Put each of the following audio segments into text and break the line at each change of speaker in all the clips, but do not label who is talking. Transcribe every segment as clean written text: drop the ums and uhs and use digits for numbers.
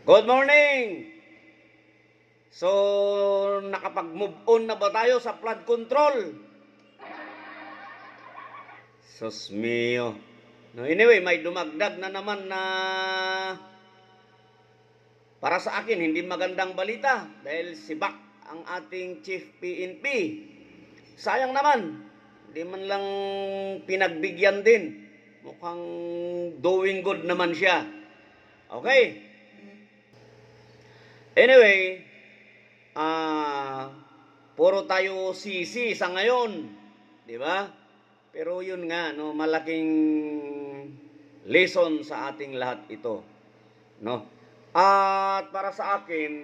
Good morning! So, nakapag-move on na ba tayo sa flood control? Sus mio. No, anyway, may dumagdag na naman na para sa akin, hindi magandang balita dahil sibak ang ating Chief PNP. Sayang naman, hindi man lang pinagbigyan din. Mukhang doing good naman siya. Okay? Anyway, puro tayo sisi sa ngayon, di ba? Pero yun nga, no, malaking lesson sa ating lahat ito, no? At para sa akin,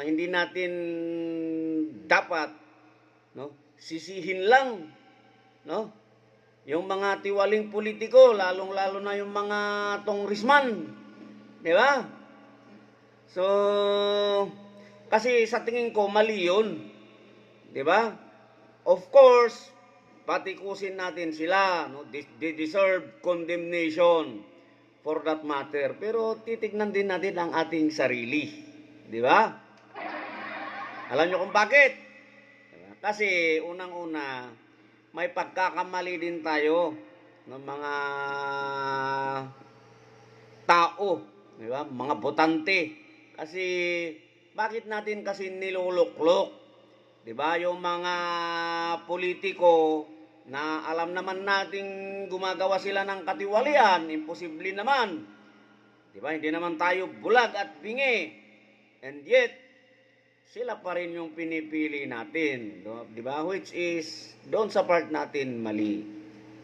hindi natin dapat, no, sisihin lang, no, yung mga tiwaling politiko, lalong-lalo na yung mga tongrisman, di ba? So, kasi sa tingin ko, mali yun. Diba? Of course, patikusin natin sila. No? They deserve condemnation for that matter. Pero titignan din natin ang ating sarili. Diba? Alam nyo kung bakit? Diba? Kasi unang-una, may pagkakamali din tayo ng mga tao. Diba? Mga botante. Kasi, bakit natin kasi niluluklok? Diba? Yung mga politiko na alam naman nating gumagawa sila ng katiwalian, imposible naman. Diba? Hindi naman tayo bulag at bingi. And yet, sila pa rin yung pinipili natin. Diba? Which is, doon sa part natin mali.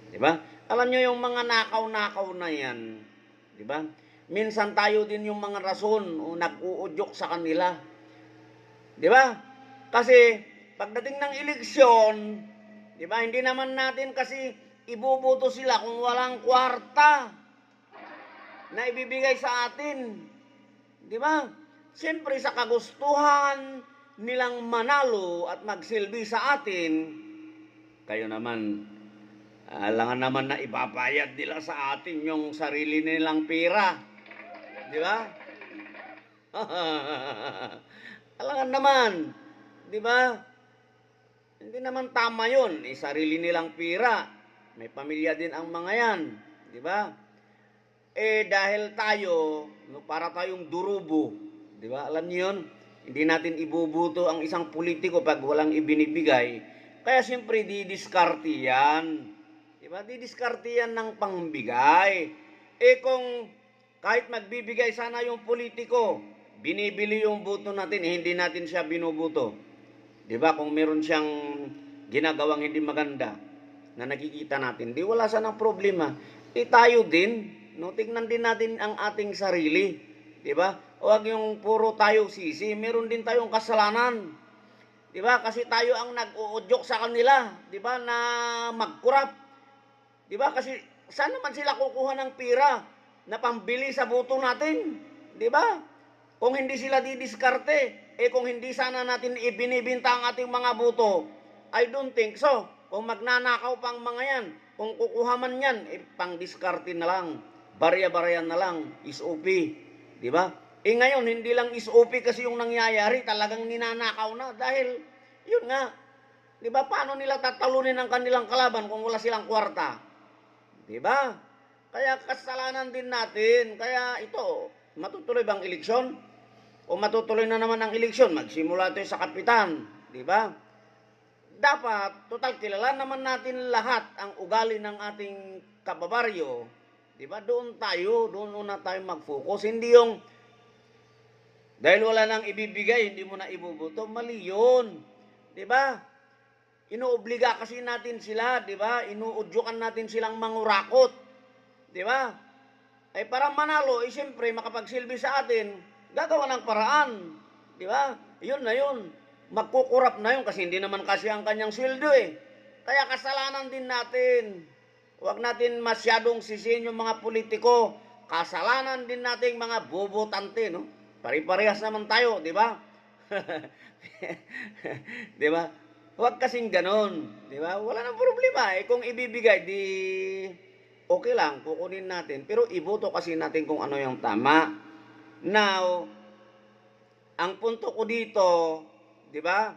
Diba? Alam nyo yung mga nakaw-nakaw na yan. Diba? Minsan tayo din yung mga rason o nag-uudyok sa kanila. Di ba? Kasi pagdating ng eleksyon, di ba, hindi naman natin kasi ibuboto sila kung walang kwarta na ibibigay sa atin. Di ba? Siyempre sa kagustuhan nilang manalo at magsilbi sa atin, kayo naman, alangan naman na ibabayad nila sa atin yung sarili nilang pera. Di ba? Alangan naman. Di ba? Hindi naman tama yun. Sarili nilang pira. May pamilya din ang mga yan. Di ba? Dahil tayo, no, para tayong durubo. Di ba? Alam niyo yun? Hindi natin ibubuto ang isang politiko pag walang ibinibigay. Kaya siyempre, didiskarte yan. Di ba? Didiskarte yan ng pangbigay. Kung kahit magbibigay sana yung politiko, binibili yung boto natin, hindi natin siya binubuto. Di ba? Kung meron siyang ginagawang hindi maganda na nakikita natin, di wala sanang problema. Tayo din, no? Tignan din natin ang ating sarili. Di ba? Huwag yung puro tayo sisi, meron din tayong kasalanan. Di ba? Kasi tayo ang nag-uudyok sa kanila, di ba, na magkurap. Di ba? Kasi saan naman sila kukuha ng pira na pambili sa boto natin? Di ba? Kung hindi sila didiskarte, kung hindi sana natin ibinibinta ang ating mga boto, I don't think so. Kung magnanakaw pa ang mga yan, kung kukuha man yan, pang-diskarte na lang, barya-barya na lang, SOP. Di ba? Ngayon, hindi lang SOP kasi yung nangyayari, talagang ninanakaw na. Dahil, yun nga, di ba, paano nila tatalunin ang kanilang kalaban kung wala silang kwarta? Di ba? Kaya kasalanan din natin. Kaya ito, matutuloy bang eleksyon? O matutuloy na naman ang eleksyon? Magsimula ito sa kapitan. Di ba? Dapat, total, kilala naman natin lahat ang ugali ng ating kababaryo. Di ba? Doon una tayo mag-focus. Hindi yung, dahil wala nang ibibigay, hindi mo na ibubuto. Mali yun. Di ba? Inuobliga kasi natin sila, di ba? Inuudyukan natin silang mangurakot. Di ba? Para manalo, siyempre, makapagsilbi sa atin, gagawa ng paraan. Di ba? Yun na yun. Magkukurap na yun kasi hindi naman kasi ang kanyang sweldo Kaya kasalanan din natin. Huwag natin masyadong sisihin yung mga politiko. Kasalanan din natin mga bobotante, no? Pari-parehas naman tayo, di ba? Di ba? Huwag kasing ganon. Di ba? Wala nang problema. Kung ibibigay, di okay lang, kukunin natin. Pero iboto kasi natin kung ano yung tama. Now, ang punto ko dito, di ba?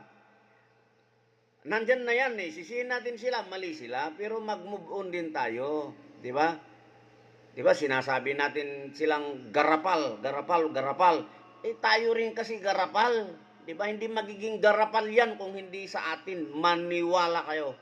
Nandyan na yan eh. Sisihin natin sila, mali sila, pero mag-move on din tayo, di ba? Di ba, sinasabi natin silang garapal, garapal, garapal. Eh tayo rin kasi garapal. Di ba? Hindi magiging garapal yan kung hindi sa atin. Maniwala kayo.